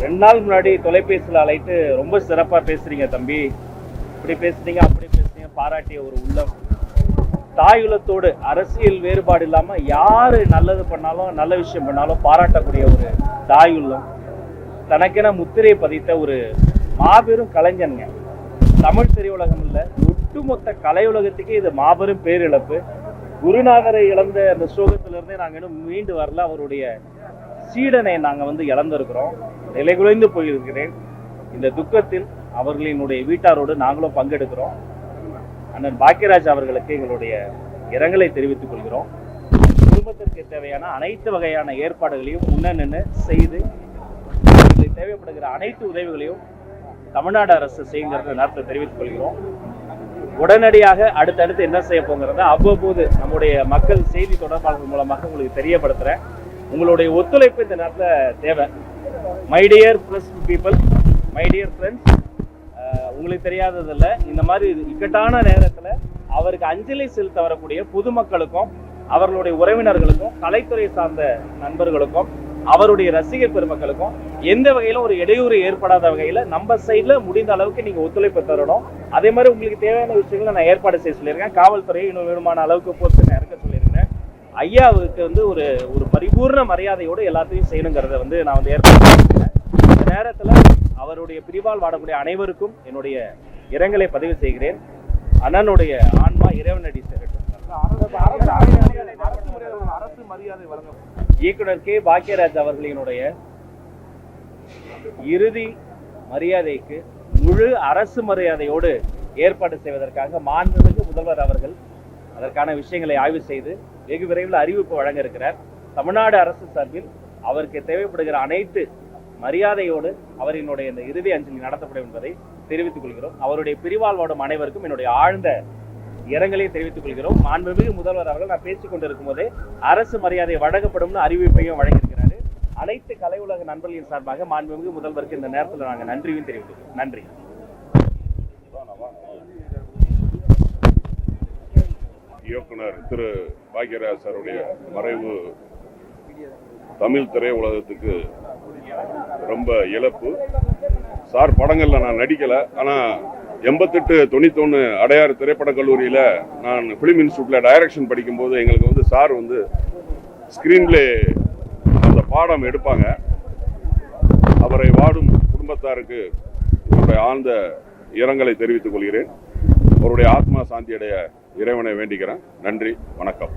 2 நாள் முன்னாடி தொலைபேசியில் அழைத்து ரொம்ப சிறப்பாக பேசுறீங்க தம்பி, இப்படி பேசுறீங்க அப்படி பேசுறீங்க பாராட்டிய ஒரு உள்ளம். தாயுள்ளத்தோடு அரசியல் வேறுபாடு இல்லாமல் யாரு நல்லது பண்ணாலும் நல்ல விஷயம் பண்ணாலும் பாராட்டக்கூடிய ஒரு தாயுள்ளம், தனக்கென முத்திரை பதித்த ஒரு மாபெரும் கலைஞனுங்க. தமிழ் திரையுலகம் இல்லை, ஒட்டுமொத்த கலையுலகத்துக்கே இது மாபெரும் பேரிழப்பு. குருநாதரை இழந்த அந்த சோகத்திலிருந்தே நாங்கள் இன்னும் மீண்டு வரல. அவருடைய சீடனை நாங்கள் இழந்திருக்கிறோம். நிலை குலைந்து போயிருக்கிறேன். இந்த துக்கத்தில் அவர்களினுடைய வீட்டாரோடு நாங்களும் பங்கெடுக்கிறோம். அண்ணன் பாக்கியராஜ் அவர்களுக்கு எங்களுடைய இரங்கலை தெரிவித்துக் கொள்கிறோம். குடும்பத்திற்கு தேவையான அனைத்து வகையான ஏற்பாடுகளையும் முன்னென்னு செய்து தேவைப்படுகிற அனைத்து உதவிகளையும் தமிழ்நாடு அரசு செய்யுங்கிறத நேரத்தை தெரிவித்துக் கொள்கிறோம். உடனடியாக அடுத்தடுத்து என்ன செய்ய போங்கிறத அவ்வப்போது நம்முடைய மக்கள் செய்தி தொடர்பாளர்கள் மூலமாக உங்களுக்கு தெரியப்படுத்துறேன். உங்களுடைய ஒத்துழைப்பு இந்த நேரத்தில் தேவை. My dear press people, my dear friends, உங்களுக்கு தெரியாததில்ல, இந்த மாதிரி இக்கட்டான நேரத்தில் அவருக்கு அஞ்சலி செலுத்த வரக்கூடிய பொதுமக்களுக்கும் அவர்களுடைய உறவினர்களுக்கும் கலைத்துறை சார்ந்த நண்பர்களுக்கும் அவருடைய ரசிகர் பெருமக்களுக்கும் எந்த வகையிலும் ஒரு இடையூறு ஏற்படாத வகையில் நம்ம சைடில் முடிந்த அளவுக்கு நீங்கள் ஒத்துழைப்பு தரணும். அதே மாதிரி உங்களுக்கு தேவையான விஷயங்களை நான் ஏற்பாடு செய்ய சொல்லியிருக்கேன். காவல்துறையை இன்னும் வேணுமான அளவுக்கு போட்டு நான் இறக்க சொல்லியிருக்கேன். ஐயாவுக்கு ஒரு பரிபூர்ண மரியாதையோடு எல்லாத்தையும் செய்யணுங்கிறத நான் ஏற்பாடு பண்ணியிருக்கேன். இந்த நேரத்தில் அவருடைய பிரிவால் வாடக்கூடிய அனைவருக்கும் என்னுடைய இரங்கலை பதிவு செய்கிறேன். அண்ணனுடைய ஆன்மா இறைவனடி சேரட்டும். அரசு மரியாதை வழங்க இயக்குனர் கே பாக்கியராஜ் அவர்களினுடைய இறுதி மரியாதைக்கு முழு அரசு மரியாதையோடு ஏற்பாடு செய்வதற்காக மாண்புமிகு முதல்வர் அவர்கள் அதற்கான விஷயங்களை ஆய்வு செய்து வெகு விரைவில் அறிவிப்பு வழங்க இருக்கிறார். தமிழ்நாடு அரசு சார்பில் அவருக்கு தேவைப்படுகிற அனைத்து மரியாதையோடு அவரினுடைய இந்த இறுதி அஞ்சலி நடத்தப்படும் என்பதை தெரிவித்துக் கொள்கிறோம். அவருடைய பிரிவால் வாடும் அனைவருக்கும் என்னுடைய ஆழ்ந்த இரங்கலை தெரிவித்துக் கொள்கிறோம். மாண்புமிகு முதல்வர் அவர்கள் நான் பேசிக் கொண்டிருக்கும் போதே அரசு மரியாதை வழங்கப்படும் அறிவிப்பையும் வழங்கியிருக்கிறாரு. அனைத்து கலை உலக நண்பர்களின் சார்பாக மாண்புமிகு முதல்வருக்கு இந்த நேரத்தில் நாங்கள் நன்றியும் தெரிவித்துக்கிறோம். நன்றி. இயக்குனர் திரு பாக்கியராஜ் சாருடைய மறைவு தமிழ் திரையுலகத்துக்கு ரொம்ப இழப்பு. சார் படங்கள்ல நான் நடிக்கல, ஆனா 88, 91 அடையாறு திரைப்பட கல்லூரியில நான் பிலிம் இன்ஸ்டியூட்ல டைரக்ஷன் படிக்கும்போது எங்களுக்கு சார் ஸ்கிரீன்லே அந்த பாடம் எடுப்பாங்க. அவரை வாடும் குடும்பத்தாருக்கு என்னுடைய ஆழ்ந்த இரங்கலை தெரிவித்துக் கொள்கிறேன். அவருடைய ஆத்மா சாந்தி அடைய இறைவனை வேண்டிக்கிறேன். நன்றி, வணக்கம்.